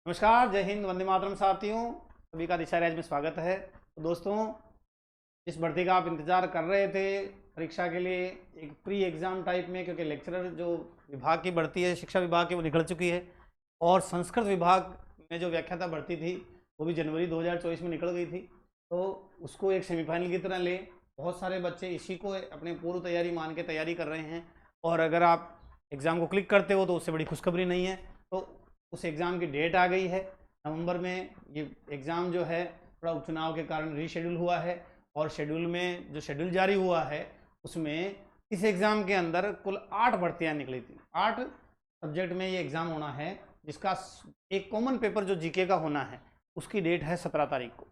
नमस्कार, जय हिंद, वंदे मातरम साथियों। सभी का दिशा राज में स्वागत है। तो दोस्तों, इस भर्ती का आप इंतज़ार कर रहे थे परीक्षा के लिए एक प्री एग्ज़ाम टाइप में, क्योंकि लेक्चरर जो विभाग की भर्ती है शिक्षा विभाग की वो निकल चुकी है और संस्कृत विभाग में जो व्याख्याता भर्ती थी वो भी जनवरी 2024 में निकल गई थी। तो उसको एक सेमीफाइनल की तरह ले बहुत सारे बच्चे इसी को अपने पूर्व तैयारी मान के तैयारी कर रहे हैं। और अगर आप एग्ज़ाम को क्लिक करते हो तो उससे बड़ी खुशखबरी नहीं है। तो उस एग्ज़ाम की डेट आ गई है नवंबर में। ये एग्ज़ाम जो है थोड़ा उपचुनाव के कारण रीशेड्यूल हुआ है और शेड्यूल में जो शेड्यूल जारी हुआ है उसमें इस एग्ज़ाम के अंदर कुल 8 भर्तियाँ निकली थी। 8 सब्जेक्ट में ये एग्ज़ाम होना है, जिसका एक कॉमन पेपर जो जीके का होना है उसकी डेट है 17 तारीख को।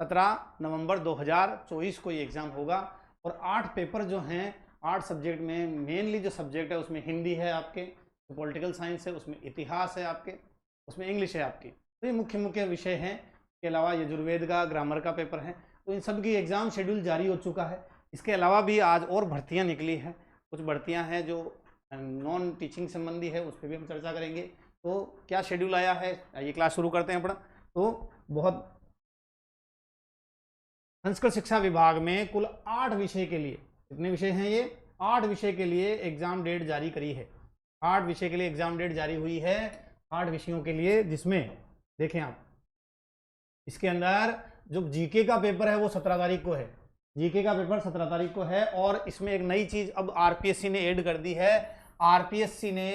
17 नवंबर 2024 को ये एग्ज़ाम होगा। और 8 पेपर जो हैं 8 सब्जेक्ट में, मेनली जो सब्जेक्ट है उसमें हिंदी है आपके, पॉलिटिकल साइंस है, उसमें इतिहास है आपके, उसमें इंग्लिश है आपकी। तो ये मुख्य मुख्य विषय हैं। इसके अलावा यजुर्वेद का ग्रामर का पेपर है। तो इन सब की एग्ज़ाम शेड्यूल जारी हो चुका है। इसके अलावा भी आज और भर्तियां निकली हैं। कुछ भर्तियां हैं जो नॉन टीचिंग संबंधी है, उस पर भी हम चर्चा करेंगे। तो क्या शेड्यूल आया है, ये क्लास शुरू करते हैं अपना। तो बहुत संस्कृत शिक्षा विभाग में कुल 8 विषय के लिए, कितने विषय हैं ये, 8 विषय के लिए एग्ज़ाम डेट जारी करी है। 8 विषय के लिए एग्ज़ाम डेट जारी हुई है, 8 विषयों के लिए, जिसमें देखें आप इसके अंदर जो जीके का पेपर है वो 17 तारीख को है। जीके का पेपर 17 तारीख को है। और इसमें एक नई चीज़ अब आरपीएससी ने ऐड कर दी है। आरपीएससी ने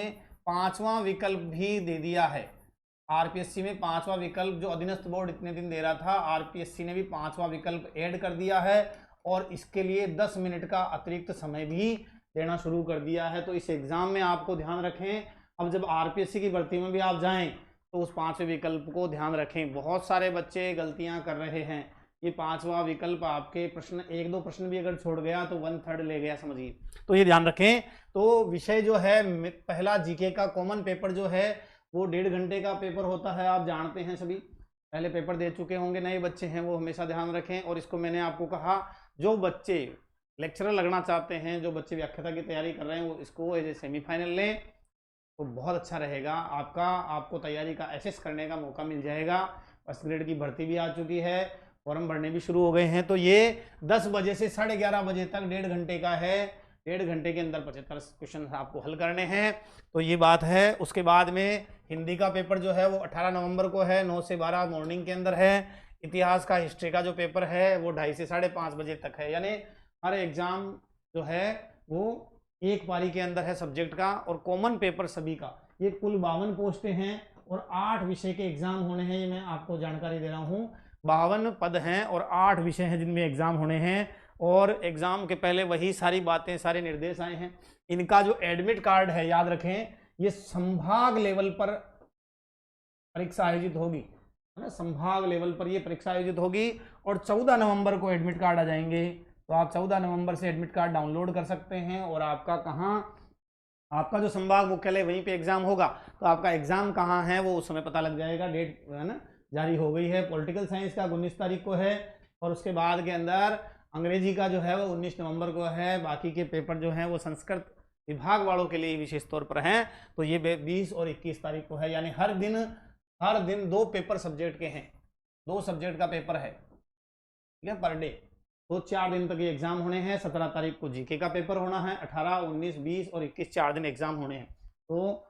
5वां विकल्प भी दे दिया है। आरपीएससी में 5वां विकल्प जो अधीनस्थ बोर्ड इतने दिन दे रहा था, आरपीएससी ने भी 5वां विकल्प ऐड कर दिया है और इसके लिए 10 मिनट का अतिरिक्त समय भी देना शुरू कर दिया है। तो इस एग्ज़ाम में आपको ध्यान रखें, अब जब आरपीएससी की भर्ती में भी आप जाएं तो उस 5वें विकल्प को ध्यान रखें। बहुत सारे बच्चे गलतियां कर रहे हैं। ये 5वां विकल्प आपके प्रश्न, 1-2 प्रश्न भी अगर छोड़ गया तो 1/3 ले गया समझिए। तो ये ध्यान रखें। तो विषय जो है, पहला जीके का कॉमन पेपर जो है वो 1.5 घंटे का पेपर होता है, आप जानते हैं, सभी पहले पेपर दे चुके होंगे, नए बच्चे हैं वो हमेशा ध्यान रखें। और इसको मैंने आपको कहा, जो बच्चे लेक्चरर लगना चाहते हैं, जो बच्चे व्याख्याता की तैयारी कर रहे हैं, वो इसको एज ए सेमीफाइनल लें तो बहुत अच्छा रहेगा। आपको तैयारी का एसेस करने का मौका मिल जाएगा। फर्स्ट ग्रेड की भर्ती भी आ चुकी है, फॉर्म भरने भी शुरू हो गए हैं। तो ये 10 बजे से 11:30 बजे तक 1.5 घंटे का है। 1.5 घंटे के अंदर 75 क्वेश्चन आपको हल करने हैं। तो ये बात है। उसके बाद में हिंदी का पेपर जो है वो 18 नवंबर को है, 9 से 12 मॉर्निंग के अंदर है। इतिहास का, हिस्ट्री का जो पेपर है वो 2:30 से 5:30 बजे तक है। यानी हर एग्जाम जो है वो एक पारी के अंदर है सब्जेक्ट का। और कॉमन पेपर सभी का, ये कुल 52 पोस्टें हैं और 8 विषय के एग्जाम होने हैं। ये मैं आपको जानकारी दे रहा हूँ, 52 पद हैं और 8 विषय हैं जिनमें एग्जाम होने हैं। और एग्जाम के पहले वही सारी बातें, सारे निर्देश आए हैं। इनका जो एडमिट कार्ड है, याद रखें, ये संभाग लेवल पर परीक्षा आयोजित होगी, है ना। संभाग लेवल पर ये परीक्षा आयोजित होगी और 14 नवंबर को एडमिट कार्ड आ जाएंगे। तो आप 14 नवंबर से एडमिट कार्ड डाउनलोड कर सकते हैं। और आपका कहाँ, आपका जो संभाग मुख्यालय वहीं पे एग्जाम होगा, तो आपका एग्जाम कहाँ है वो उस समय पता लग जाएगा। डेट है ना जारी हो गई है। पॉलिटिकल साइंस का 19 तारीख को है और उसके बाद के अंदर अंग्रेजी का जो है वो 19 नवंबर को है। बाकी के पेपर जो हैं वो संस्कृत विभाग वालों के लिए विशेष तौर पर हैं। तो ये 20 और 21 तारीख को है। यानी हर दिन 2 पेपर सब्जेक्ट के हैं, 2 सब्जेक्ट का पेपर है, ठीक है, पर डे। तो 4 दिन तक ये एग्जाम होने हैं। 17 तारीख को जीके का पेपर होना है, 18, 19, 20 और 21 4 दिन एग्जाम होने हैं। तो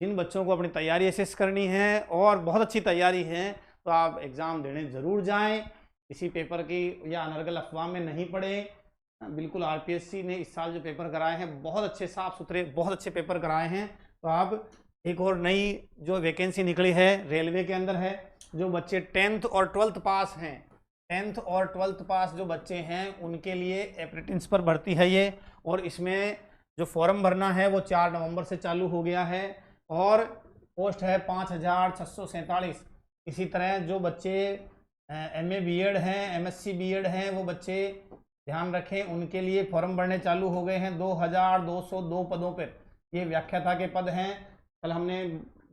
जिन बच्चों को अपनी तैयारी असेस करनी है और बहुत अच्छी तैयारी है, तो आप एग्ज़ाम देने ज़रूर जाएं। किसी पेपर की या अनर्गल अफवाह में नहीं पड़े। बिल्कुल आरपीएससी ने इस साल जो पेपर कराए हैं बहुत अच्छे, साफ सुथरे, बहुत अच्छे पेपर कराए हैं। तो आप, एक और नई जो वैकेंसी निकली है रेलवे के अंदर है, जो बच्चे 10th और 12th पास हैं, 10th और 12th पास जो बच्चे हैं उनके लिए अप्रेंटिस पर भर्ती है ये। और इसमें जो फॉर्म भरना है वो 4 नवंबर से चालू हो गया है और पोस्ट है 5647। इसी तरह जो बच्चे एमए बीएड हैं, एमएससी बीएड हैं, वो बच्चे ध्यान रखें, उनके लिए फॉर्म भरने चालू हो गए हैं। 2202 पदों पर ये व्याख्याता के पद हैं। कल हमने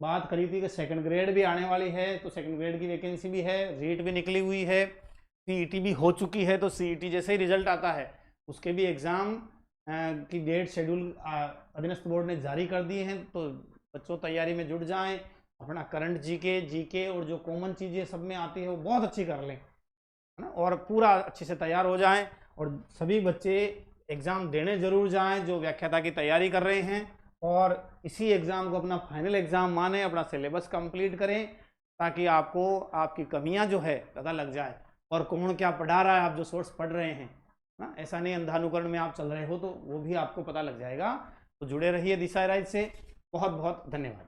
बात करी थी कि सेकंड ग्रेड भी आने वाली है, तो सेकंड ग्रेड की वैकेंसी भी है, रीट भी निकली हुई है, सीईटी भी हो चुकी है। तो सीईटी जैसे ही रिजल्ट आता है उसके भी एग्ज़ाम की डेट शेड्यूल अधीनस्थ बोर्ड ने जारी कर दी है। तो बच्चों तैयारी में जुट जाएं। अपना करंट जीके और जो कॉमन चीज़ें सब में आती है वो बहुत अच्छी कर लें, है ना, और पूरा अच्छे से तैयार हो जाएं। और सभी बच्चे एग्ज़ाम देने ज़रूर जाएं जो व्याख्याता की तैयारी कर रहे हैं, और इसी एग्ज़ाम को अपना फाइनल एग्ज़ाम माने, अपना सिलेबस कंप्लीट करें, ताकि आपको आपकी कमियां जो है पता लग जाए, और कौन क्या पढ़ा रहा है, आप जो सोर्स पढ़ रहे हैं ना, ऐसा नहीं अंधानुकरण में आप चल रहे हो, तो वो भी आपको पता लग जाएगा। तो जुड़े रहिए दिशा राइज से। बहुत बहुत धन्यवाद।